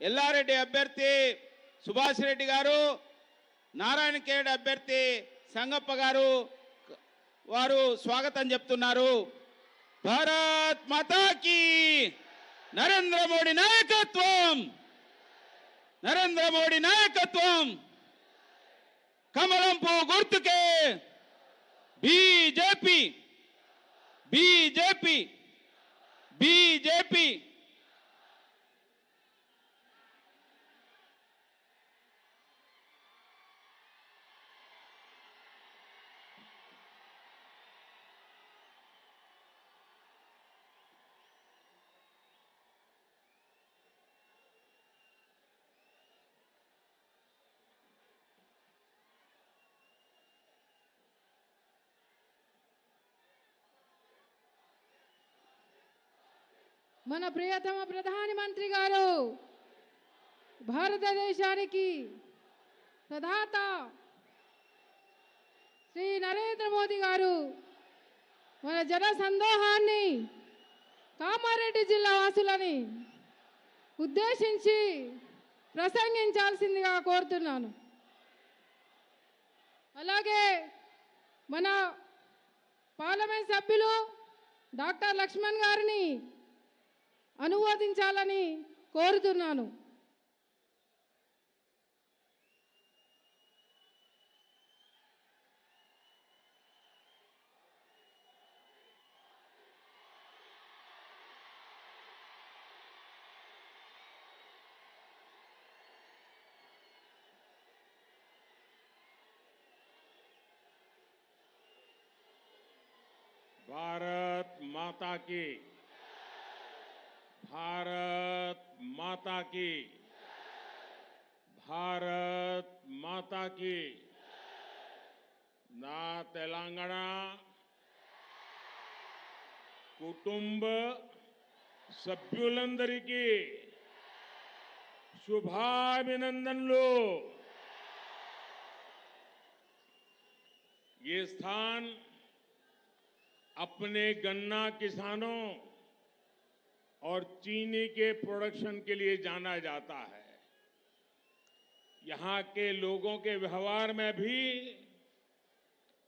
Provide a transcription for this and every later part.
ఎల్లారెడ్డి అభ్యర్థి సుభాష్ రెడ్డి గారు, నారాయణ ఖేడ్ అభ్యర్థి సంగప్ప గారు వారు స్వాగతం చెప్తున్నారు. భారత్ మాతా కీ, నరేంద్ర మోడీ నాయకత్వం, నరేంద్ర మోడీ నాయకత్వం, కమలం పువ్వు గుర్తుకే బీజేపీ, బీజేపీ, బీజేపీ. మన ప్రియతమ ప్రధాని మంత్రి గారు, భారతదేశానికి ప్రదాత శ్రీ నరేంద్ర మోదీ గారు మన జన సందోహాన్ని, కామారెడ్డి జిల్లా వాసులని ఉద్దేశించి ప్రసంగించాల్సిందిగా కోరుతున్నాను. అలాగే మన పార్లమెంట్ సభ్యులు డాక్టర్ లక్ష్మణ్ గారిని అనువాదించాలని కోరుతున్నాను. भारत माता की, भारत माता की, भारत माता की. ना तेलंगाना कुटुंब సభ్యులందరికీ शुभाभिनंदनలు. ये स्थान अपने गन्ना किसानों और चीनी के प्रोडक्शन के लिए जाना जाता है. यहाँ के लोगों के व्यवहार में भी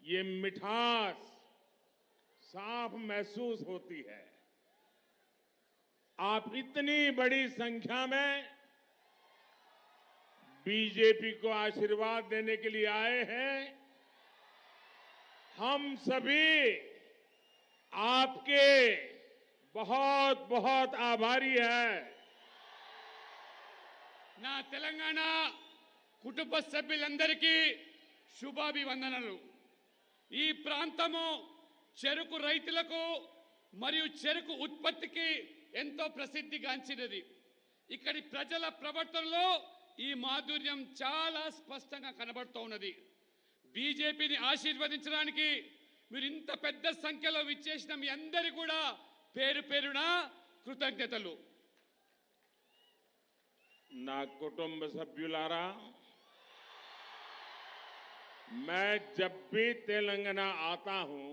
ये मिठास साफ महसूस होती है. आप इतनी बड़ी संख्या में बीजेपी को आशीर्वाद देने के लिए आए हैं. हम सभी आपके बहुत बहुत आभारी है. నా తెలంగాణ కుటుంబ సభ్యులందరికీ శుభాభివందనలు. ఈ ప్రాంతము చెరుకు రైతులకు మరియు చెరుకు ఉత్పత్తికి ఎంతో ప్రసిద్ధిగాంచినది. ఇక్కడి ప్రజల ప్రవర్తనలో ఈ మాధుర్యం చాలా స్పష్టంగా కనబడుతూ ఉన్నది. బీజేపీని ఆశీర్వదించడానికి మీరు ఇంత పెద్ద సంఖ్యలో విచ్చేసిన మీ అందరి కూడా పేరు పేరున కృతజ్ఞతలు. నా కుటుంబ సభ్యులారా, मैं जब भी तेलंगाना आता हूं,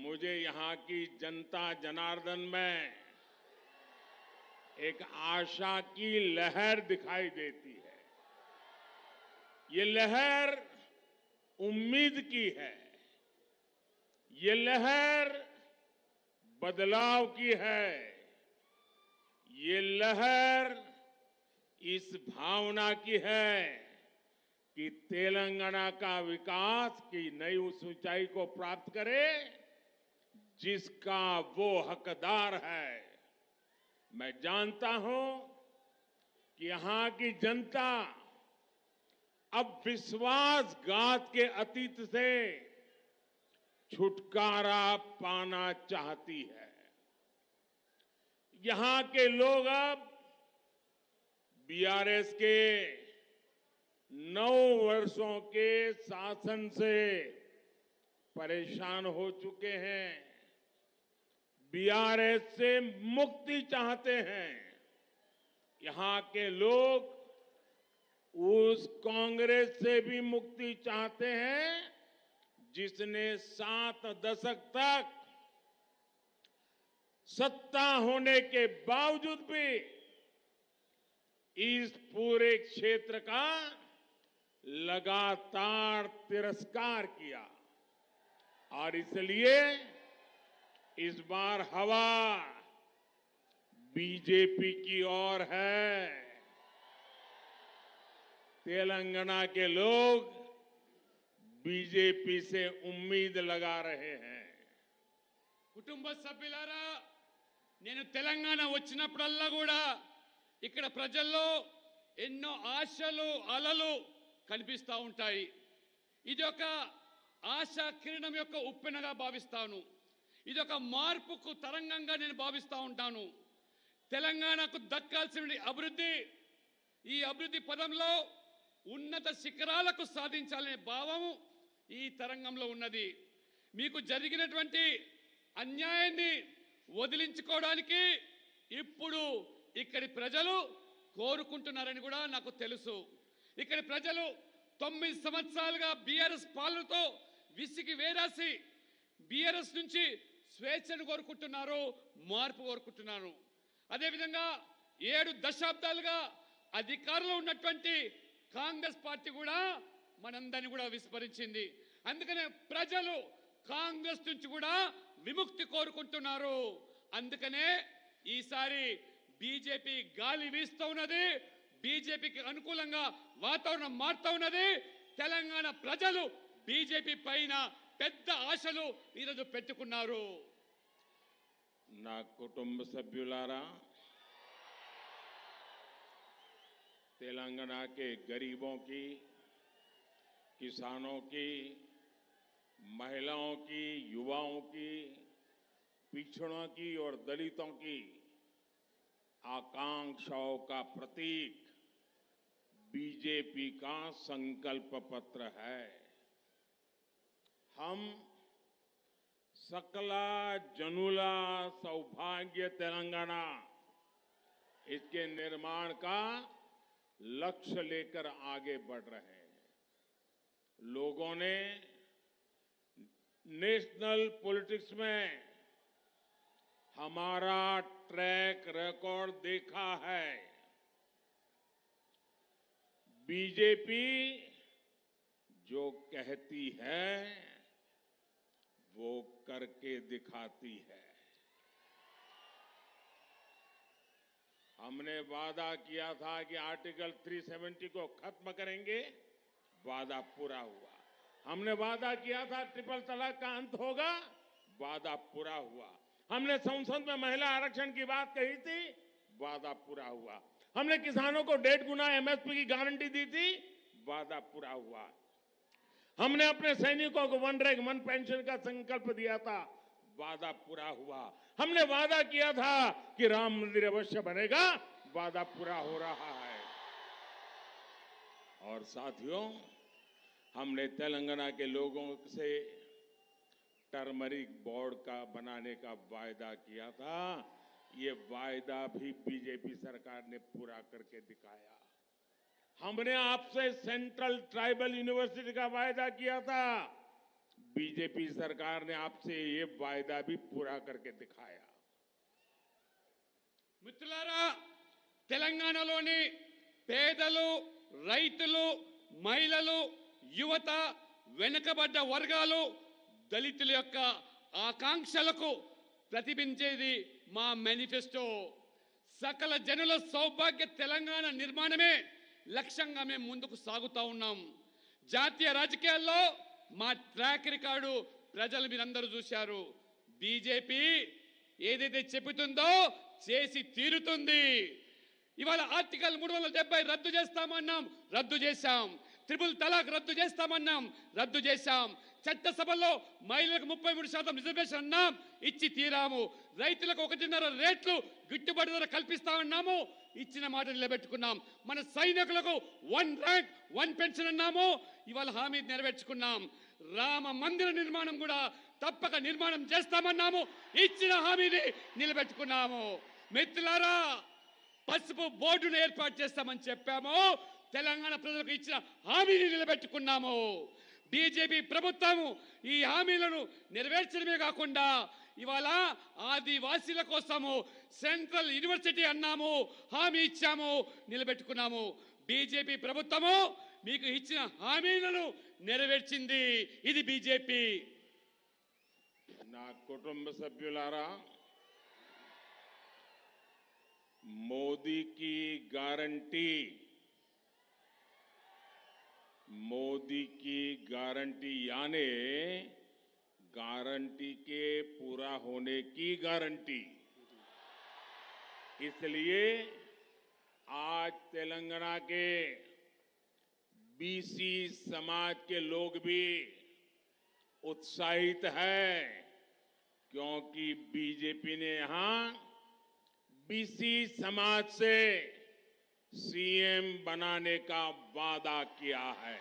मुझे यहां की जनता जनार्दन में एक आशा की लहर दिखाई देती है. ये लहर उम्मीद की है, ये लहर बदलाव की है, ये लहर इस भावना की है कि तेलंगाना का विकास की नई ऊंचाई को प्राप्त करे जिसका वो हकदार है. मैं जानता हूं कि यहां की जनता अब विश्वासघात के अतीत से छुटकारा पाना चाहती है. यहां के लोग अब बीआरएस के 9 वर्षों के शासन से परेशान हो चुके हैं. बीआरएस से मुक्ति चाहते हैं. यहां के लोग उस कांग्रेस से भी मुक्ति चाहते हैं जिसने 7 दशक तक सत्ता होने के बावजूद भी इस पूरे क्षेत्र का लगातार तिरस्कार किया और इसलिए इस बार हवा बीजेपी की ओर है। तेलंगाना के लोग बीजेपी से उम्मीद लगा रहे हैं। కుటుంబ సభ్యులారా, నేను తెలంగాణ వచ్చినప్పుడల్లా కూడా ఇక్కడ ప్రజల్లో ఎన్నో ఆశలు అలలు కనిపిస్తూ ఉంటాయి. ఇది ఒక ఆశా కిరణం యొక్క ఉప్పెనగా భావిస్తాను. ఇది ఒక మార్పుకు తరంగంగా నేను భావిస్తూ ఉంటాను. తెలంగాణకు దక్కాల్సిన అభివృద్ధి, ఈ అభివృద్ధి పదంలో ఉన్నత శిఖరాలకు సాధించాలనే భావము ఈ తరంగంలో ఉన్నది. మీకు జరిగినటువంటి అన్యాయాన్ని వదిలించుకోవడానికి ఇప్పుడు ఇక్కడి ప్రజలు కోరుకుంటున్నారని కూడా నాకు తెలుసు. ఇక్కడి ప్రజలు 9 సంవత్సరాలుగా బీఆర్ఎస్ పాలనతో విసిగి వేరాసి బీఆర్ఎస్ నుంచి స్వేచ్ఛను కోరుకుంటున్నారు, మార్పు కోరుకుంటున్నారు. అదేవిధంగా 7 దశాబ్దాలుగా అధికారంలో ఉన్నటువంటి కాంగ్రెస్ పార్టీ కూడా మనందరినీ కూడా విస్మరించింది. అందుకనే ప్రజలు కాంగ్రెస్ నుంచి కూడా విముక్తి కోరుకుంటున్నారు. అందుకనే ఈసారి బీజేపీ గాలి వీస్తూ ఉన్నది, బీజేపీకి అనుకూలంగా వాతావరణం మారుతూ ఉన్నది. తెలంగాణ ప్రజలు బీజేపీ పైన పెద్ద ఆశలు ఈరోజు పెట్టుకున్నారు. నా కుటుంబ సభ్యులారా, तेलंगाना के गरीबों की, किसानों की, महिलाओं की, युवाओं की, पिछड़ों की और दलितों की आकांक्षाओं का प्रतीक बीजेपी का संकल्प पत्र है। हम सकला जनुला सौभाग्य तेलंगाना, इसके निर्माण का लक्ष्य लेकर आगे बढ़ रहे हैं। लोगों ने नेशनल पॉलिटिक्स में हमारा ट्रैक रिकॉर्ड देखा है। बीजेपी जो कहती है वो करके दिखाती है। हमने वादा किया था कि आर्टिकल 370 को खत्म करेंगे, वादा पूरा हुआ। हमने वादा किया था ट्रिपल तलाक का अंत होगा, वादा पूरा हुआ। हमने संसद में महिला आरक्षण की बात कही थी, वादा पूरा हुआ। हमने किसानों को 1.5 गुना एमएसपी की गारंटी दी थी, वादा पूरा हुआ। हमने अपने सैनिकों को 1 रैंक 1 पेंशन का संकल्प दिया था, वादा पूरा हुआ। हमने वादा किया था कि राम मंदिर अवश्य बनेगा, वादा पूरा हो रहा है। और साथियों, हमने तेलंगाना के लोगों से टर्मरिक बोर्ड का बनाने का वायदा किया था। ये वायदा भी बीजेपी सरकार ने पूरा करके दिखाया। हमने आपसे सेंट्रल ट्राइबल यूनिवर्सिटी का वायदा किया था, बीजेपी सरकार ने आपसे ये वायदा भी पूरा करके दिखाया। మిత్రులారా, తెలంగాణలోని పేదలు, రైతులు, మహిళలు, యువత, వెనుకబడ్డ వర్గాలు, దళితుల యొక్క ఆకాంక్షలకు ప్రతిబింబించేది మా మేనిఫెస్టో. సకల జనుల సౌభాగ్య తెలంగాణ నిర్మాణమే లక్ష్యంగా మేము ముందుకు సాగుతూ ఉన్నాం. జాతీయ రాజకీయాల్లో మా ట్రాక్ రికార్డు ప్రజలు మీరందరూ చూశారు. బీజేపీ ఏదైతే చెబుతుందో చేసి తీరుతుంది. ఇవాళ ఆర్టికల్ 370 రద్దు చేస్తామన్నాం, రద్దు చేశాం. ట్రిపుల్ తలాక్ రద్దు చేస్తామన్నాం, రద్దు చేశాం. చట్టసభలో మహిళలకు 33% రిజర్వేషన్ అన్నాం, ఇచ్చి తీరాము. రైతులకు 1.5 రేట్లు గిట్టుబాటు ధర కల్పిస్తామన్నాము, ఇచ్చిన మాట నిలబెట్టుకున్నాం. మన సైనికులకు 1 ర్యాంక్ 1 పెన్షన్ అన్నాము, ఇవాళ హామీ నెరవేర్చుకున్నాం. రామ మందిర నిర్మాణం కూడా తప్పక నిర్మాణం చేస్తామన్నాము, ఇచ్చిన హామీని నిలబెట్టుకున్నాము. మిత్రులారా, పసుపు బోర్డును ఏర్పాటు చేస్తామని చెప్పాము, తెలంగాణ ప్రజలకు ఇచ్చిన హామీని నిలబెట్టుకున్నాము. బీజేపీ ప్రభుత్వం ఈ హామీలను నెరవేర్చడమే కాకుండా ఇవాళ ఆదివాసీల కోసము సెంట్రల్ యూనివర్సిటీ అన్నాము, హామీ ఇచ్చాము, నిలబెట్టుకున్నాము. బీజేపీ ప్రభుత్వము మీకు ఇచ్చిన హామీలను నెరవేర్చింది. ఇది బీజేపీ. నా కుటుంబ సభ్యులారా, मोदी की गारंटी, मोदी की गारंटी यानी गारंटी के पूरा होने की गारंटी। इसलिए आज तेलंगाना के बीसी समाज के लोग भी उत्साहित है, क्योंकि बीजेपी ने यहां बीसी समाज से सीएम बनाने का वादा किया है।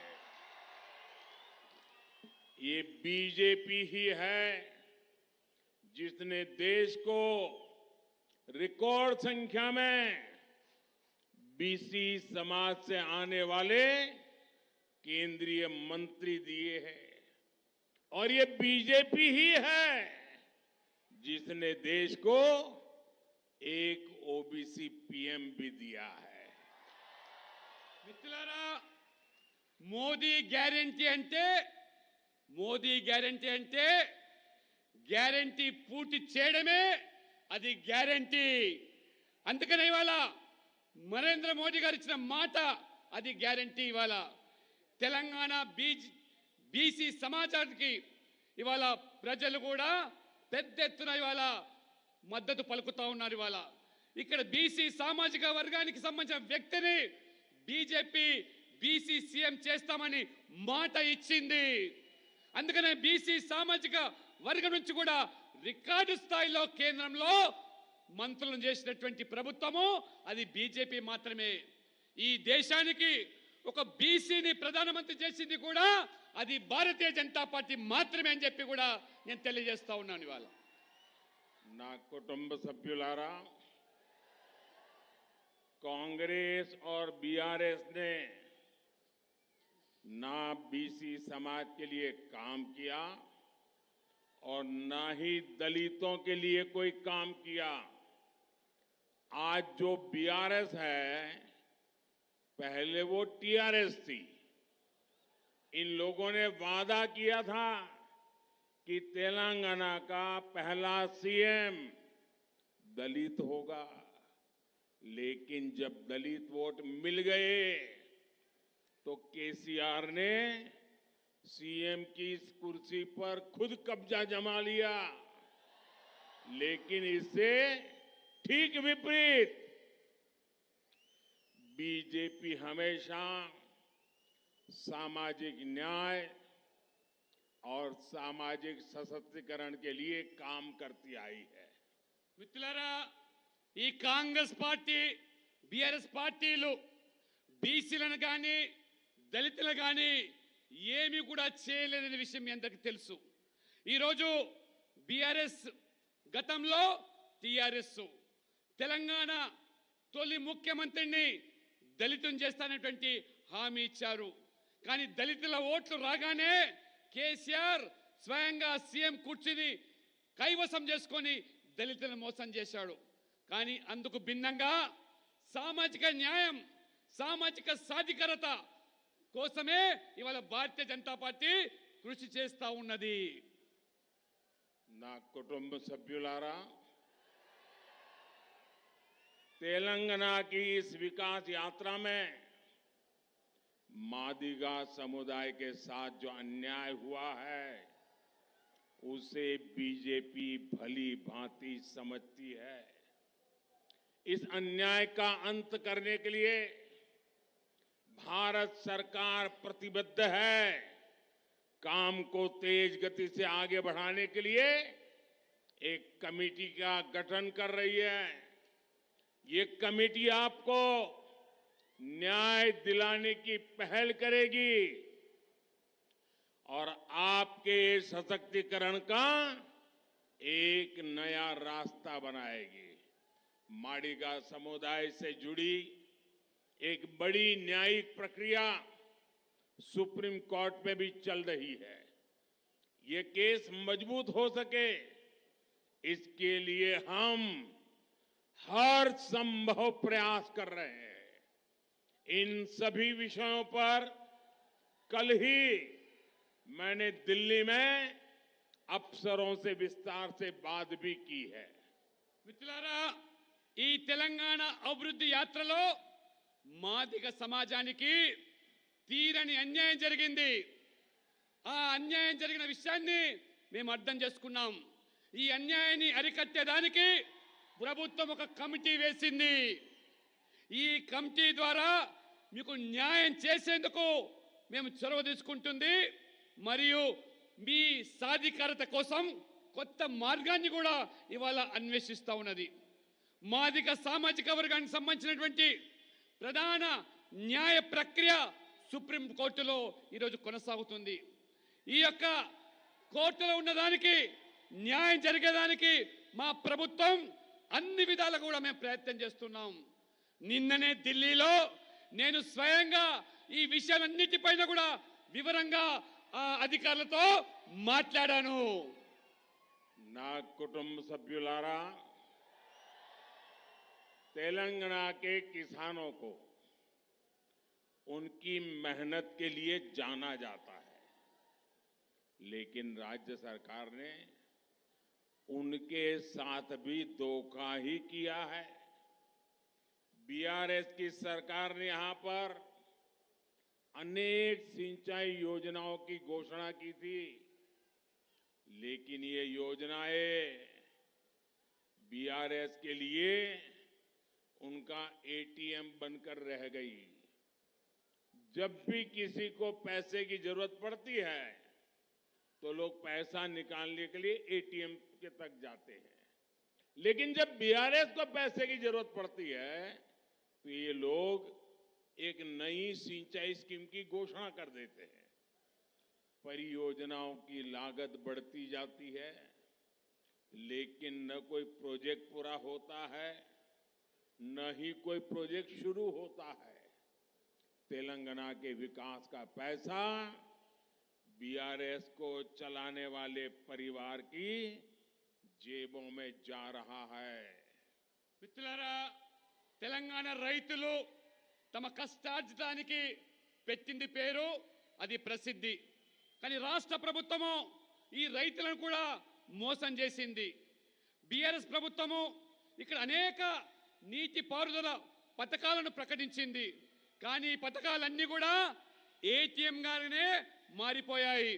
ये बीजेपी ही है जिसने देश को रिकॉर्ड संख्या में बीसी समाज से आने वाले केंद्रीय मंत्री दिए हैं, और ये बीजेपी ही है जिसने देश को एक ओबीसी पीएम भी दिया है। మిత్రులారా, మోదీ గ్యారెంటీ అంటే గ్యారెంటీ పూర్తి చేయడమే అది గ్యారెంటీ. అందుకనే ఇవాళ నరేంద్ర మోడీ గారు ఇచ్చిన మాట అది గ్యారెంటీ. ఇవాళ తెలంగాణ బీసీ సమాజానికి ఇవాళ ప్రజలు కూడా పెద్ద ఎత్తున ఇవాళ మద్దతు పలుకుతా ఉన్నారు. ఇవాళ ఇక్కడ బీసీ సామాజిక వర్గానికి సంబంధించిన వ్యక్తిని బీజేపీ బీసీ సీఎం చేస్తామని మాట ఇచ్చింది. అందుకనే బీసీ సామాజిక వర్గం నుంచి కూడా రికార్డు స్థాయిలో కేంద్రంలో మంత్రులను చేసినటువంటి ప్రభుత్వము అది బీజేపీ మాత్రమే. ఈ దేశానికి ఒక బీసీని ప్రధానమంత్రి చేసింది కూడా అది భారతీయ జనతా పార్టీ మాత్రమే అని చెప్పి కూడా నేను తెలియజేస్తా ఉన్నాను. ఇవాళ నా కుటుంబ సభ్యులారా, कांग्रेस और बीआरएस ने ना बीसी समाज के लिए काम किया और ना ही दलितों के लिए कोई काम किया। आज जो बीआरएस है, पहले वो टीआरएस थी। इन लोगों ने वादा किया था कि तेलंगाना का पहला सीएम दलित होगा, लेकिन जब दलित वोट मिल गए तो केसीआर ने सीएम की इस कुर्सी पर खुद कब्जा जमा लिया। लेकिन इससे ठीक विपरीत बीजेपी हमेशा सामाजिक न्याय और सामाजिक सशक्तिकरण के लिए काम करती आई है। మిత్రులారా, ఈ కాంగ్రెస్ పార్టీ బీఆర్ఎస్ పార్టీలు బీసీలను కానీ దళితులను కానీ ఏమీ కూడా చేయలేదనే విషయం మీ అందరికీ తెలుసు. ఈరోజు బీఆర్ఎస్ గతంలో టీఆర్ఎస్ తెలంగాణ తొలి ముఖ్యమంత్రిని దళితుని చేస్తానటువంటి హామీ ఇచ్చారు. కానీ దళితుల ఓట్లు రాగానే కేసీఆర్ స్వయంగా సీఎం కుర్చీని కైవసం చేసుకొని దళితులను మోసం చేశాడు. కానీ అందుకు భిన్నంగా సామాజిక న్యాయం, సామాజిక సాధికారత కోసమే ఇవాళ భారతీయ జనతా పార్టీ కృషి చేస్తా ఉన్నది. నా కుటుంబ సభ్యులారా, तेलंगाना की इस विकास यात्रा में मादिगा समुदाय के साथ जो अन्याय हुआ है उसे बीजेपी भली भांति समझती है। इस अन्याय का अंत करने के लिए भारत सरकार प्रतिबद्ध है। काम को तेज गति से आगे बढ़ाने के लिए एक कमेटी का गठन कर रही है। ये कमेटी आपको न्याय दिलाने की पहल करेगी और आपके सशक्तिकरण का एक नया रास्ता बनाएगी। माडिगा समुदाय से जुड़ी एक बड़ी न्यायिक प्रक्रिया सुप्रीम कोर्ट में भी चल रही है। ये केस मजबूत हो सके इसके लिए हम हर संभव प्रयास कर रहे हैं। इन सभी विषयों पर कल ही मैंने दिल्ली में अफसरों से विस्तार से बात भी की है। మిత్రులారా, ఈ తెలంగాణ అభివృద్ధి యాత్రలో మాదిగ సమాజానికి తీరని అన్యాయం జరిగింది. ఆ అన్యాయం జరిగిన విషయాన్ని మేము అర్థం చేసుకున్నాం. ఈ అన్యాయాన్ని అరికట్టేదానికి ప్రభుత్వం ఒక కమిటీ వేసింది. ఈ కమిటీ ద్వారా మీకు న్యాయం చేసేందుకు మేము చొరవ తీసుకుంటుంది మరియు మీ సాధికారత కోసం కొత్త మార్గాన్ని కూడా ఇవాళ అన్వేషిస్తా ఉన్నది. మాదిగ సామాజిక వర్గానికి సంబంధించినటువంటి ప్రధాన న్యాయ ప్రక్రియ సుప్రీం కోర్టులో ఈరోజు కొనసాగుతుంది. ఈ యొక్క కోర్టులో ఉన్నదానికి న్యాయం జరిగేదానికి మా ప్రభుత్వం అన్ని విధాలుగా కూడా మేము ప్రయత్నం చేస్తున్నాం. నిన్ననే ఢిల్లీలో నేను స్వయంగా ఈ విషయాలన్నిటిపైన కూడా వివరంగా ఆ అధికారులతో మాట్లాడాను. నా కుటుంబ సభ్యులారా, तेलंगाना के किसानों को उनकी मेहनत के लिए जाना जाता है, लेकिन राज्य सरकार ने उनके साथ भी धोखा ही किया है। बीआरएस की सरकार ने यहां पर अनेक सिंचाई योजनाओं की घोषणा की थी, लेकिन ये योजनाएं बीआरएस के लिए उनका एटीएम बनकर रह गई। जब भी किसी को पैसे की जरूरत पड़ती है तो लोग पैसा निकालने के लिए एटीएम के तक जाते हैं, लेकिन जब बीआरएस को पैसे की जरूरत पड़ती है तो ये लोग एक नई सिंचाई स्कीम की घोषणा कर देते हैं। परियोजनाओं की लागत बढ़ती जाती है, लेकिन न कोई प्रोजेक्ट पूरा होता है, न ही कोई प्रोजेक्ट शुरू होता है। तेलंगाना के विकास का पैसा बीआरएस को चलाने वाले परिवार की जेबों में जा रहा है। మిత్రులారా, తెలంగాణ రైతులు తమ కష్టార్జితానికి పెట్టింది పేరు, అది ప్రసిద్ధి. కానీ రాష్ట్ర ప్రభుత్వము ఈ రైతులను కూడా మోసం చేసింది. బీఆర్ఎస్ ప్రభుత్వము ఇక్కడ అనేక నీటి పారుదల పథకాలను ప్రకటించింది. కానీ ఈ పథకాలన్నీ కూడా ఏటీఎం గానే మారిపోయాయి.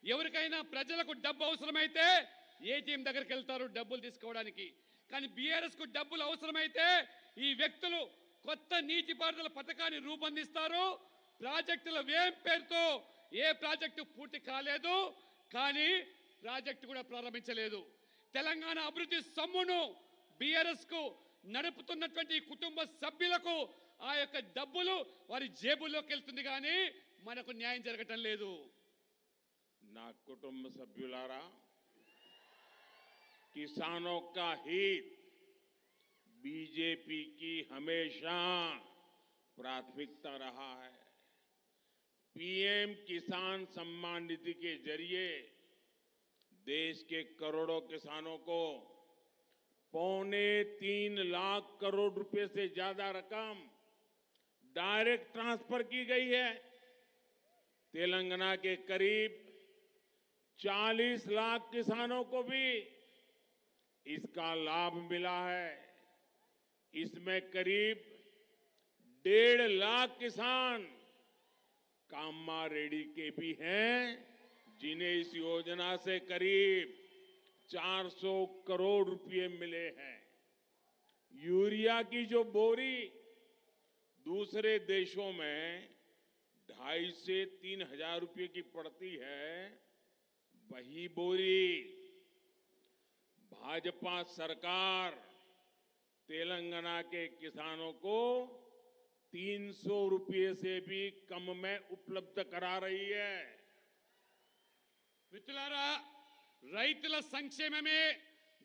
ఎవరికైనా ప్రజలకు డబ్బు అవసరమైతే ఏటీఎం దగ్గరికి వెళ్తారు డబ్బులు తీసుకోవడానికి. కానీ బీఆర్ఎస్ కు డబ్బులు అవసరమైతే ఈ వ్యక్తులు కొత్త నీటిపారుదల పథకాన్ని రూపొందిస్తారు. ప్రాజెక్టుల వ్యయం పేరుతో ఏ ప్రాజెక్టు పూర్తి కాలేదు, కానీ ప్రాజెక్టు కూడా ప్రారంభించలేదు. తెలంగాణ అభివృద్ధి సొమ్మును బీఆర్ఎస్ కు నడుపుతున్నటువంటి కుటుంబ సభ్యులకు ఆ యొక్క డబ్బులు వారి జేబుల్లోకి వెళ్తుంది, కానీ మనకు న్యాయం జరగటం లేదు. ना कुटुंब सभ्युलारा, किसानों का हित बीजेपी की हमेशा प्राथमिकता रहा है। पीएम किसान सम्मान निधि के जरिए देश के करोड़ों किसानों को 3.25 लाख करोड़ रुपए से ज्यादा रकम डायरेक्ट ट्रांसफर की गई है। तेलंगाना के करीब 40 लाख किसानों को भी इसका लाभ मिला है। इसमें करीब 1.5 लाख किसान कामा रेड्डी के भी हैं, जिन्हें इस योजना से करीब 400 करोड़ रुपए मिले हैं। यूरिया की जो बोरी दूसरे देशों में 2,500 से 3,000 रुपए की पड़ती है, वही बोरी भाजपा सरकार तेलंगाना के किसानों को 300 रुपए से भी कम में उपलब्ध करा रही है। మిత్రులారా, రైతుల సంక్షేమమే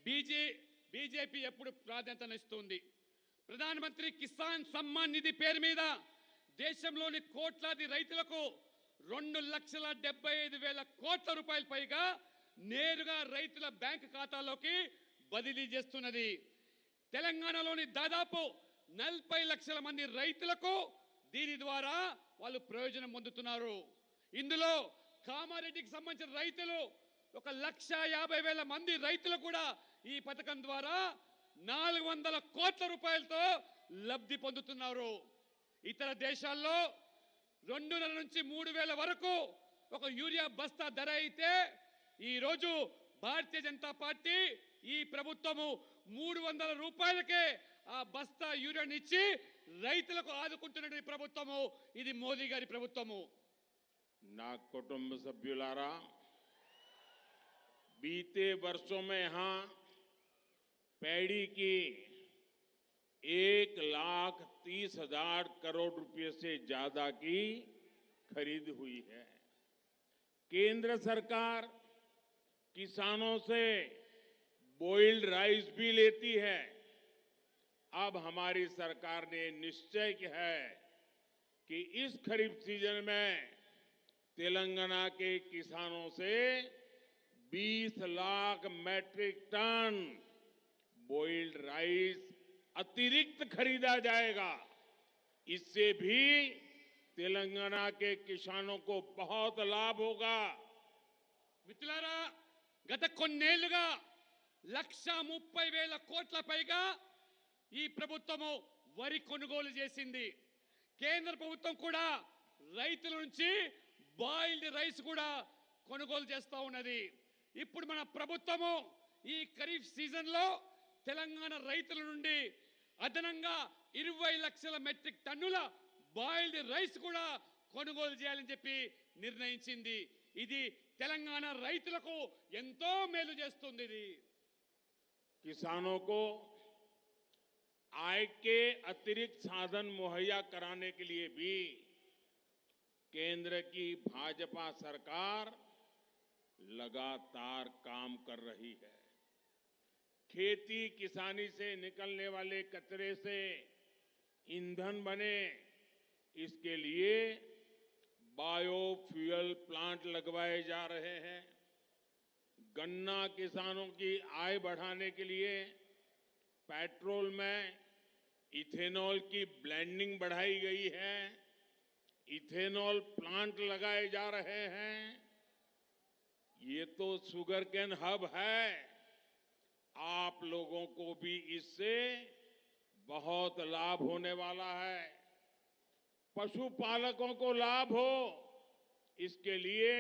బీజేపీ ఎప్పుడు ప్రాధాన్యతనిస్తుంది. ప్రధానమంత్రి కిసాన్ సమ్మాన్ నిధి పేరు మీద దేశంలోని కోట్లాది రైతులకు 2,75,000 కోట్ల రూపాయల పైగా నేరుగా రైతుల బ్యాంకు ఖాతాలోకి బదిలీ చేస్తున్నది. తెలంగాణలోని దాదాపు 40 లక్షల మంది రైతులకు దీని ద్వారా వాళ్ళు ప్రయోజనం పొందుతున్నారు. ఇందులో కామారెడ్డికి సంబంధించిన రైతులు 1,50,000 మంది రైతులు కూడా ఈ పథకం ద్వారా 400 కోట్ల రూపాయలతో లబ్ధి పొందుతున్నారు. ఇతర దేశాల్లో 2,000 నుంచి 3,000 వరకు ఒక యూరియా బస్తా ధర అయితే ఈరోజు భారతీయ జనతా పార్టీ ఈ ప్రభుత్వము 300 రూపాయలకే ఆ బస్తా యూరియాని ఇచ్చి రైతులకు ఆదుకుంటున్న ప్రభుత్వము ఇది మోదీ గారి ప్రభుత్వము. ना कुटुंब सभ्युलारा, बीते वर्षों में यहां पैडी की 1,30,000 करोड़ रुपए से ज्यादा की खरीद हुई है. केंद्र सरकार किसानों से बॉइल्ड राइस भी लेती है. अब हमारी सरकार ने निश्चय किया है कि इस खरीफ सीजन में तेलंगाना के किसानों से 20 lakh metric ton boiled rice अतिरिक्त खरीदा जाएगा. इससे भी तेलंगाना के किसानों को बहुत लाभ होगा. మిత్రులారా, గత కొన్నేళ్లుగా 1,30,000 కోట్ల పైగా ఈ ప్రభుత్వము వరి కొనుగోలు చేసింది. కేంద్ర ప్రభుత్వం కూడా రైతుల నుంచి బాయిల్డ్ రైస్ కూడా కొనుగోలు చేస్తా ఉన్నది. ఇప్పుడు మన ప్రభుత్వము ఈ ఖరీఫ్ సీజన్ లో తెలంగాణ రైతుల నుండి అదనంగా 20 లక్షల మెట్రిక్ టన్నుల బాయిల్డ్ రైస్ కూడా కొనుగోలు చేయాలని చెప్పి నిర్ణయించింది. ఇది తెలంగాణ రైతులకు ఎంతో మేలు చేస్తుంది. ఇది किसानों को आय के अतिरिक्त साधन मुहैया कराने के लिए भी केंद्र की भाजपा सरकार लगातार काम कर रही है. खेती किसानी से निकलने वाले कचरे से ईंधन बने, इसके लिए बायोफ्यूल प्लांट लगवाए जा रहे हैं. गन्ना किसानों की आय बढ़ाने के लिए पेट्रोल में इथेनॉल की ब्लेंडिंग बढ़ाई गई है. इथेनॉल प्लांट लगाए जा रहे हैं. ये तो शुगर केन हब है. आप लोगों को भी इससे बहुत लाभ होने वाला है. पशुपालकों को लाभ हो, इसके लिए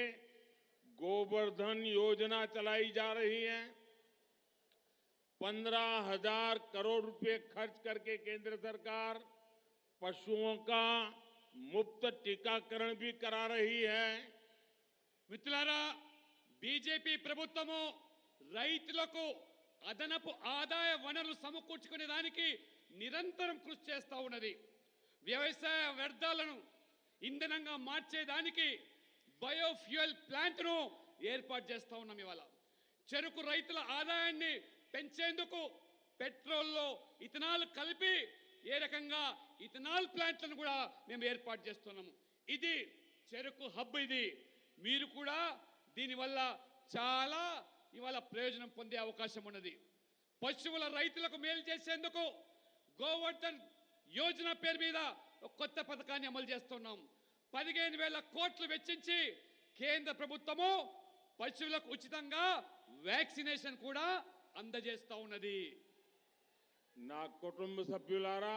गोवर्धन योजना चलाई जा रही है. 15,000 करोड़ रुपए खर्च करके केंद्र सरकार पशुओं का मुफ्त टीकाकरण भी करा रही है. మిత్రులారా, బీజేపీ ప్రభుత్వము రైతులకు అదనపు ఆదాయ వనరులు సమకూర్చుకునే దానికి నిరంతరం కృషి చేస్తూ ఉన్నది. వ్యవసాయ వ్యర్థాలను ఇంధనంగా మార్చేదానికి బయోఫ్యూయల్ ప్లాంట్ను ఏర్పాటు చేస్తూ ఉన్నాం. ఇవాళ చెరుకు రైతుల ఆదాయాన్ని పెంచేందుకు పెట్రోల్లో ఇథనాల్ కలిపి ఏ రకంగా ఇథనాల్ ప్లాంట్లను కూడా మేము ఏర్పాటు చేస్తున్నాము. ఇది చెరుకు హబ్. ఇది మీరు కూడా దీనివల్ల చాలా ఇవాళ ప్రయోజనం పొందే అవకాశం ఉన్నది. పశువుల రైతులకు మేలు చేసేందుకు గోవర్ధన్ యోజన పేరు మీద ఒక కొత్త పథకాన్ని అమలు చేస్తున్నాం. 15,000 కోట్లు వెచ్చించి కేంద్ర ప్రభుత్వము పశువులకు ఉచితంగా వ్యాక్సినేషన్ కూడా అందజేస్తా ఉన్నది. ना कुटुंब सभ्युलारा,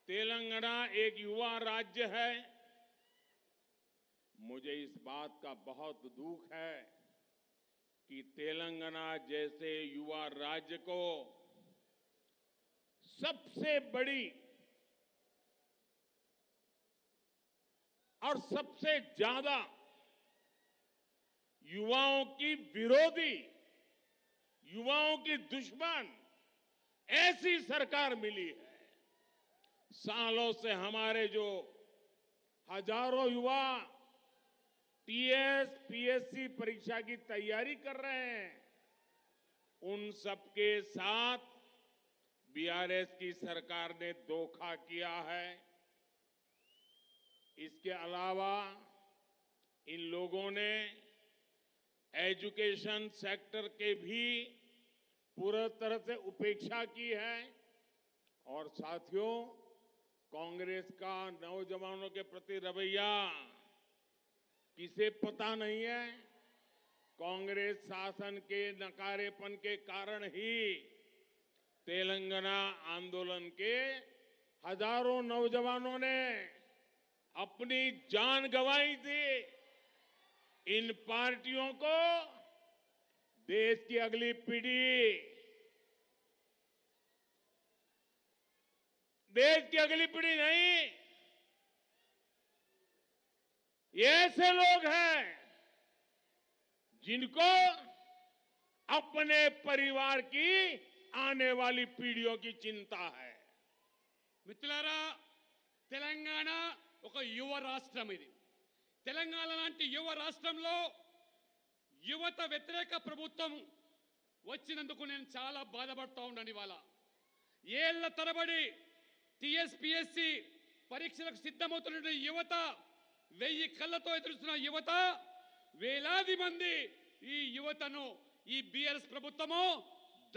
तेलंगाना एक युवा राज्य है. मुझे इस बात का बहुत दुख है कि तेलंगाना जैसे युवा राज्य को सबसे बड़ी और सबसे ज्यादा युवाओं की विरोधी, युवाओं की दुश्मन ऐसी सरकार मिली है. सालों से हमारे जो हजारों युवा टीएस, पीएससी परीक्षा की तैयारी कर रहे हैं, उन सबके साथ बीआरएस की सरकार ने धोखा किया है. इसके अलावा इन लोगों ने एजुकेशन सेक्टर के भी पूरी तरह से उपेक्षा की है। और साथियों, कांग्रेस का नौजवानों के प्रति रवैया किसे पता नहीं है? कांग्रेस शासन के नकारेपन के कारण ही तेलंगाना आंदोलन के हजारों नौजवानों ने अपनी जान गंवाई थी। इन पार्टियों को देश की अगली पीढ़ी, देश की अगली पीढ़ी नहीं, ये ऐसे लोग हैं जिनको अपने परिवार की आने वाली पीढ़ियों की चिंता है। మిత్రులారా, తెలంగాణ ఒక యువ రాష్ట్రం. ఇది తెలంగాణ లాంటి యువ రాష్ట్రంలో యువత వ్యతిరేక ప్రభుత్వం వచ్చినందుకు నేను చాలా బాధపడతా ఉన్నాను. ఇవాళ ఏళ్ల తరబడి టీఎస్పీఎస్సీ పరీక్షలకు సిద్ధమవుతున్న యువత, 1000 కళ్ళతో ఎదురుస్తున్న యువత, వేలాది మంది ఈ యువతను ఈ బీఆర్ఎస్ ప్రభుత్వము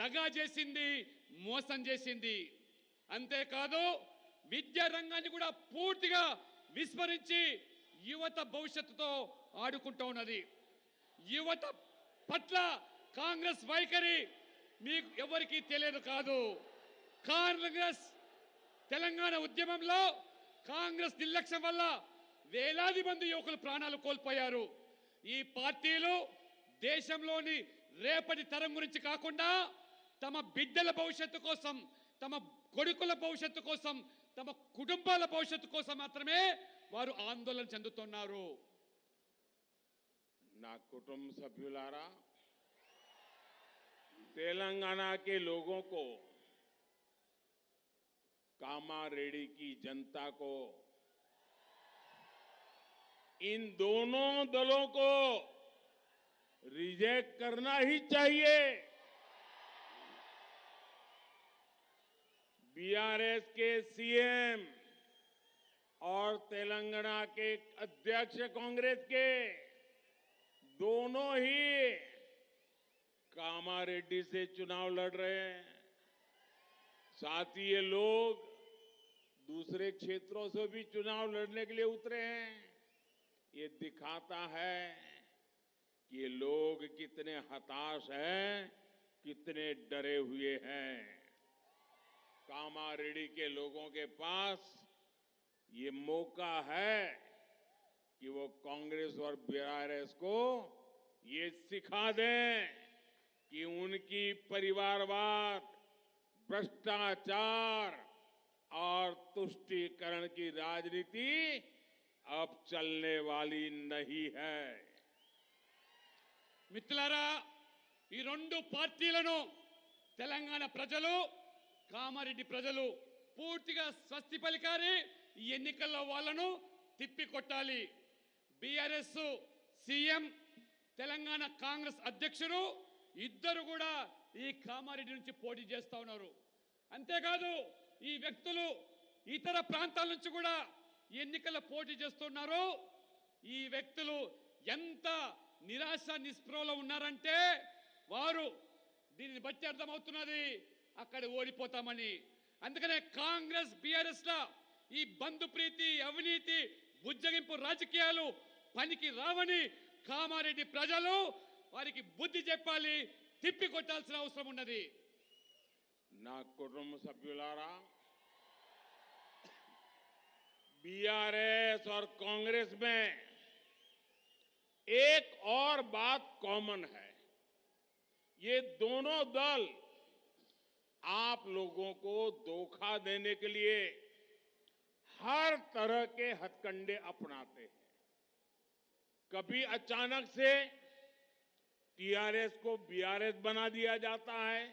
దగా చేసింది, మోసం చేసింది. అంతేకాదు విద్యా రంగాన్ని కూడా పూర్తిగా విస్మరించి యువత భవిష్యత్తుతో ఆడుకుంటూ ఉన్నది. యువత పట్ల కాంగ్రెస్ వైఖరి మీకు ఎవరికీ తెలియదు కాదు. కాంగ్రెస్ తెలంగాణ ఉద్యమంలో కాంగ్రెస్ నిర్లక్ష్యం వల్ల వేలాది మంది యువకులు ప్రాణాలు కోల్పోయారు. ఈ పార్టీలు దేశంలోని రేపటి తరం గురించి కాకుండా తమ బిడ్డల భవిష్యత్తు కోసం, తమ కొడుకుల భవిష్యత్తు కోసం, తమ కుటుంబాల భవిష్యత్తు కోసం మాత్రమే వారు ఆందోళన చెందుతున్నారు. ना कुटुंब सभ्युलारा, तेलंगाना के लोगों को, कामारेड्डी की जनता को, इन दोनों दलों को रिजेक्ट करना ही चाहिए। बीआरएस के सीएम और तेलंगाना के अध्यक्ष कांग्रेस के दोनों ही कामारेड्डी से चुनाव लड़ रहे हैं। साथ ही ये लोग दूसरे क्षेत्रों से भी चुनाव लड़ने के लिए उतरे हैं। ये दिखाता है कि ये लोग कितने हताश हैं, कितने डरे हुए हैं। कामारेड्डी के लोगों के पास ये मौका है कि वो कांग्रेस और बीआरएस को ये सिखा दें कि उनकी परिवारवाद, भ्रष्टाचार और तुष्टीकरण की राजनीति अब चलने वाली नहीं है। మిత్రులారా, ఈ రెండు పార్టీలను తెలంగాణ ప్రజలు, కామారెడ్డి ప్రజలు పూర్తిగా స్వస్తి పలికారి. ఈ ఎన్నికల్లో వాళ్ళను తిప్పికొట్టాలి. బీఆర్ఎస్ సీఎం, తెలంగాణ కాంగ్రెస్ అధ్యక్షుడు ఇద్దరు కూడా ఈ కామారెడ్డి నుంచి పోటీ చేస్తా ఉన్నారు. అంతేకాదు ఈ వ్యక్తులు ఇతర ప్రాంతాల నుంచి కూడా ఎన్నికల్లో పోటీ చేస్తున్నారు. ఈ వ్యక్తులు ఎంత నిరాశ నిస్పృహలో ఉన్నారంటే వారు దీనిని బట్టి అర్థమవుతున్నది అక్కడ ఓడిపోతామని. అందుకనే కాంగ్రెస్ బీఆర్ఎస్ లా ఈ బంధు ప్రీతి, అవినీతి, బుజ్జగింపు రాజకీయాలు పనికి రావని కామారెడ్డి ప్రజలు వారికి బుద్ధి చెప్పాలి, తిప్పి కొట్టాల్సిన అవసరం ఉన్నది. ना कुटुंब सभ्युलारा, बीआरएस और कांग्रेस में एक और बात कॉमन है। ये दोनों दल आप लोगों को धोखा देने के लिए हर तरह के हथकंडे अपनाते हैं। कभी अचानक से टीआरएस को बीआरएस बना दिया जाता है।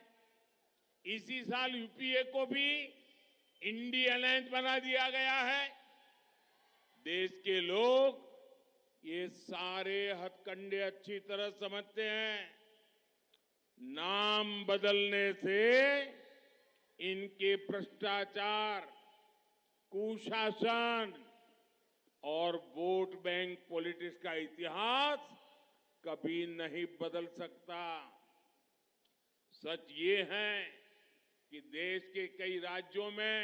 इसी साल यूपीए को भी इंडी अलायंस बना दिया गया है। देश के लोग ये सारे हथकंडे अच्छी तरह समझते हैं। नाम बदलने से इनके भ्रष्टाचार, कुशासन और वोट बैंक पॉलिटिक्स का इतिहास कभी नहीं बदल सकता। सच ये है कि देश के कई राज्यों में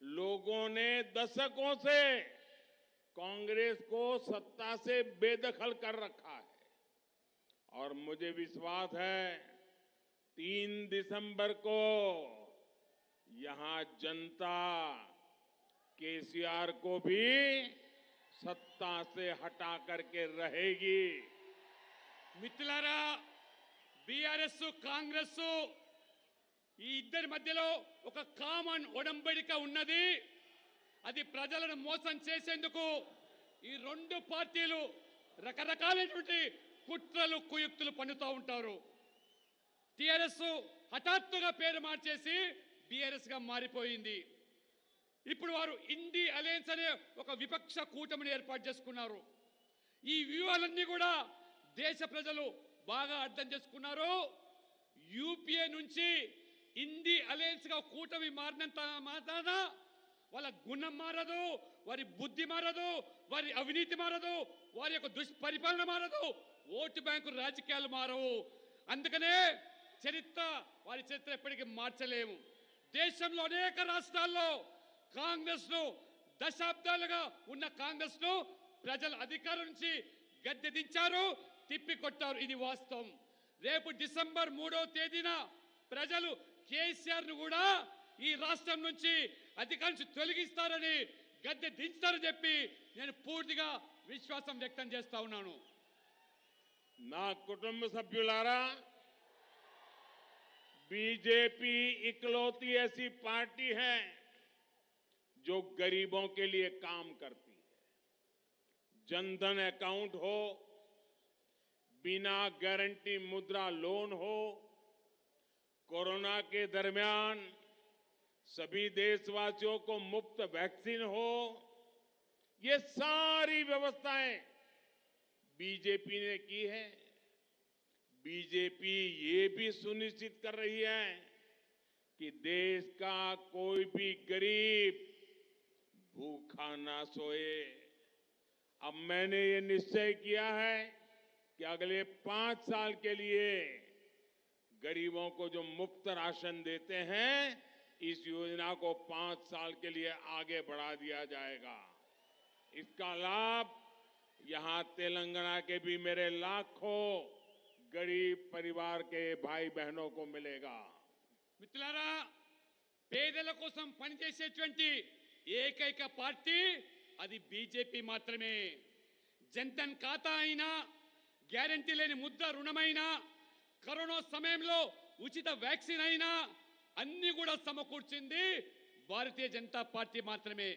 लोगों ने दशकों से कांग्रेस को सत्ता से बेदखल कर रखा है और मुझे विश्वास है 3 दिसंबर को यहां जनता केसीआर को भी सत्ता से हटा करके रहेगी। మిత్రులారా, బీఆర్ఎస్ కాంగ్రెస్ ఈ ఇద్దరి మధ్యలో ఒక కామన్ ఒడంబడిక ఉన్నది. అది ప్రజలను మోసం చేసేందుకు ఈ రెండు పార్టీలు రకరకాలైనటువంటి కుట్రలు కుయుక్తులు పన్నుతూ ఉంటారు. టిఆర్ఎస్ హఠాత్తుగా పేరు మార్చేసి బీఆర్ఎస్ గా మారిపోయింది. ఇప్పుడు వారు ఇండి అలయన్స్ అనే ఒక విపక్ష కూటమిని ఏర్పాటు చేసుకున్నారు. ఈ వ్యూహాలన్నీ కూడా దేశ ప్రజలు బాగా అర్థం చేసుకున్నారు. యూపీఏ నుంచి ఇండి అలయన్స్ గా కూటమి మారినంత మాత్రాన వాళ్ళ గుణం మారదు, వారి బుద్ధి మారదు, వారి అవినీతి మారదు, వారి యొక్క దుష్పరిపాలన మారదు, ఓటు బ్యాంకు రాజకీయాలు మారవు. అందుకనే వారి చరిత్ర ఎప్పటికీ మార్చలేము. దేశంలో అనేక రాష్ట్రాల్లో కాంగ్రెస్ ను దశాబ్దాలుగా ఉన్న కాంగ్రెస్ ను ప్రజల అధికారం నుంచి గద్దె దించారు, తిప్పికొట్టారు. ఇది వాస్తవం. రేపు డిసెంబర్ 3వ తేదీన ప్రజలు కేసీఆర్ ను కూడా ఈ రాష్ట్రం నుంచి అధికారం నుంచి తొలగిస్తారని, గద్దె దించుతారని చెప్పి నేను పూర్తిగా విశ్వాసం వ్యక్తం చేస్తా ఉన్నాను. నా కుటుంబ సభ్యులారా, बीजेपी इकलौती ऐसी पार्टी है जो गरीबों के लिए काम करती है। जनधन अकाउंट हो, बिना गारंटी मुद्रा लोन हो, कोरोना के दरमियान सभी देशवासियों को मुफ्त वैक्सीन हो, ये सारी व्यवस्थाएं बीजेपी ने की है। बीजेपी ये भी सुनिश्चित कर रही है कि देश का कोई भी गरीब भूखा ना सोए। अब मैंने ये निश्चय किया है कि अगले 5 साल के लिए गरीबों को जो मुफ्त राशन देते हैं, इस योजना को 5 साल के लिए आगे बढ़ा दिया जाएगा। इसका लाभ यहां तेलंगाना के भी मेरे लाखों गरीब परिवार के भाई बहनों को मिलेगा। మిత్రులారా, పేదల కోసం పనిచేసేటువంటి ఏకైక పార్టీ అది బీజేపీ మాత్రమే. జన్ధన్ ఖాతా అయినా, గ్యారెంటీ లేని ముద్ర రుణమైనా, కరోనా సమయంలో ఉచిత వ్యాక్సిన్ అయినా అన్ని కూడా సమకూర్చింది భారతీయ జనతా పార్టీ మాత్రమే.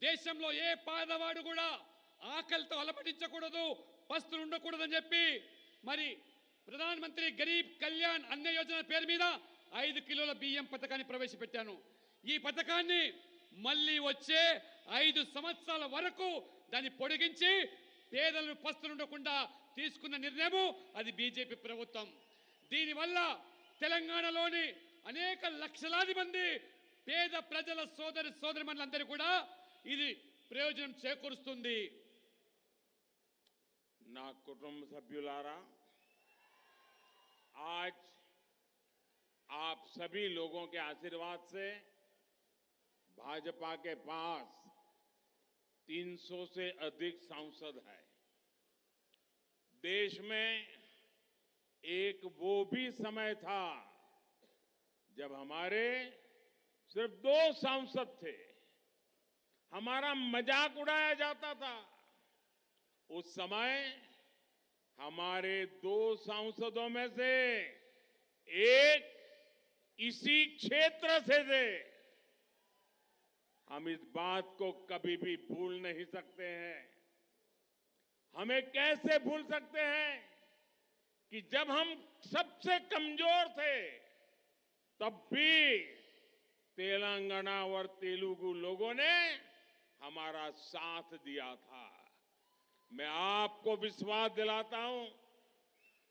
దేశంలో ఏ పేదవాడు కూడా ఆకలితో అలమటించకూడదు, పస్తులు ఉండకూడదని చెప్పి మరి ప్రధానమంత్రి గరీబ్ కళ్యాణ్ అన్న యోజన పేరు మీద 5 కిలోల బియ్యం పథకాన్ని ప్రవేశపెట్టాను. ఈ పథకాన్ని మళ్ళీ వచ్చే 5 సంవత్సరాల వరకు దాన్ని పొడిగించి పేదలను పస్తులుండకుండా తీసుకున్న నిర్ణయం అది బీజేపీ ప్రభుత్వం. దీనివల్ల తెలంగాణలోని అనేక లక్షలాది మంది పేద ప్రజల సోదరిమణులందరూ కూడా ఇది ప్రయోజనం చేకూరుస్తుంది. నా కుటుంబ సభ్యులారా, आज आप सभी लोगों के आशीर्वाद से भाजपा के पास 300 से अधिक सांसद हैं। देश में एक वो भी समय था जब हमारे सिर्फ 2 सांसद थे, हमारा मजाक उड़ाया जाता था। उस समय हमारे 2 सांसदों में से एक इसी क्षेत्र से थे। हम इस बात को कभी भी भूल नहीं सकते हैं। हमें कैसे भूल सकते हैं कि जब हम सबसे कमजोर थे तब भी तेलंगाना और तेलुगु लोगों ने हमारा साथ दिया था। मैं आपको विश्वास दिलाता हूं,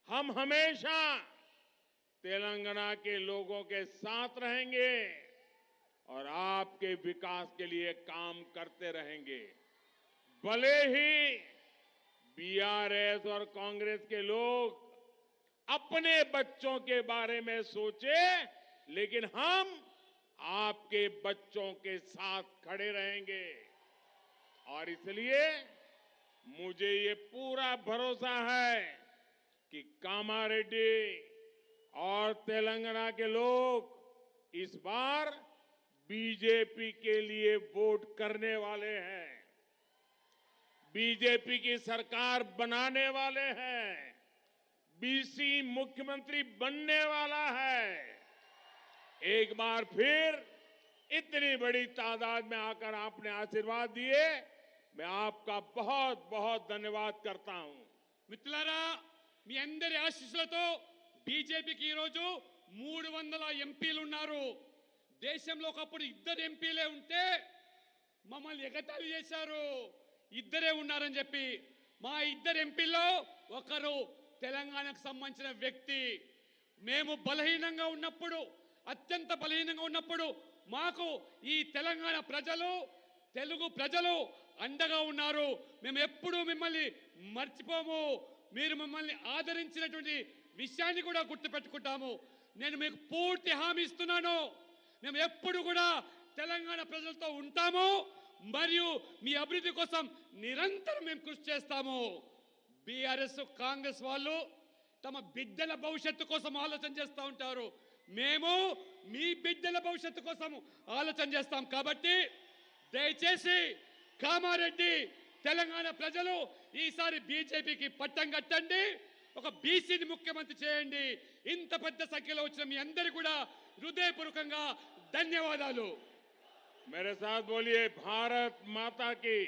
हम हमेशा तेलंगाना के लोगों के साथ रहेंगे और आपके विकास के लिए काम करते रहेंगे। भले ही बीआरएस और कांग्रेस के लोग अपने बच्चों के बारे में सोचे, लेकिन हम आपके बच्चों के साथ खड़े रहेंगे। और इसलिए मुझे ये पूरा भरोसा है कि कामारेड्डी और तेलंगाना के लोग इस बार बीजेपी के लिए वोट करने वाले हैं, बीजेपी की सरकार बनाने वाले हैं, बीसी मुख्यमंत्री बनने वाला है। एक बार फिर इतनी बड़ी तादाद में आकर आपने आशीर्वाद दिए, मैं आपका बहुत बहुत धन्यवाद करता हूं। మిత్రులారా, మీ అందరి ఆశీస్సులతో బీజేపీకి ఈరోజు 300 ఎంపీలు ఉన్నారు. దేశంలో ఒకప్పుడు 2 ఎంపీలే ఉంటే మమ్మల్ని ఎగతాళి చేశారు. 2 ఉన్నారని చెప్పి. మా 2 ఎంపీల్లో ఒకరు తెలంగాణకు సంబంధించిన వ్యక్తి. మేము బలహీనంగా ఉన్నప్పుడు, అత్యంత బలహీనంగా ఉన్నప్పుడు మాకు ఈ తెలంగాణ ప్రజలు, తెలుగు ప్రజలు అండగా ఉన్నారు. మేము ఎప్పుడూ మిమ్మల్ని మర్చిపోము. మీరు మమ్మల్ని ఆదరించినటువంటి విషయాన్ని కూడా గుర్తుపెట్టుకుంటాము. నేను మీకు పూర్తి హామీ ఇస్తున్నాను. మేము ఎప్పుడు కూడా తెలంగాణ ప్రజలతో ఉంటాము మరియు మీ అభివృద్ధి కోసం నిరంతరం మేము కృషి చేస్తాము. బీఆర్ఎస్ కాంగ్రెస్ వాళ్ళు తమ బిడ్డల భవిష్యత్తు కోసం ఆలోచన చేస్తూ ఉంటారు. మేము మీ బిడ్డల భవిష్యత్తు కోసం ఆలోచన చేస్తాం. కాబట్టి దయచేసి కామారెడ్డి తెలంగాణ ప్రజలు ఈసారి బీజేపీకి పట్టం కట్టండి, ఒక బీసీని ముఖ్యమంత్రి చేయండి. ఇంత పెద్ద సంఖ్యలో వచ్చిన మీ అందరికీ కూడా హృదయపూర్వకంగా ధన్యవాదాలు. मेरे साथ बोलिए, भारत माता की,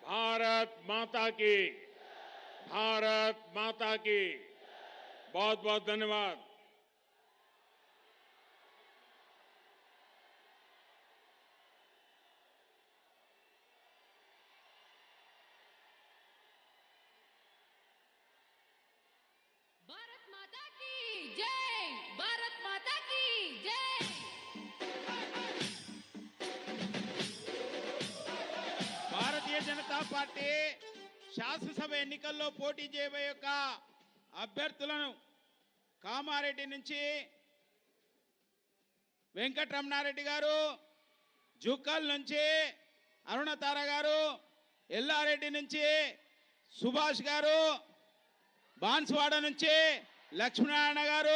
भारत माता की, भारत माता की। बहुत बहुत धन्यवाद। भारत माता की जय, भारत माता की जय। భారతీయ జనతా పార్టీ శాసనసభ ఎన్నికల్లో పోటీ చేయబోయే యొక్క అభ్యర్థులను కామారెడ్డి నుంచి వెంకటరమణారెడ్డి గారు, జుక్కల్ నుంచి అరుణతార గారు, ఎల్లారెడ్డి నుంచి సుభాష్ గారు, బాన్స్వాడ నుంచి లక్ష్మీనారాయణ గారు,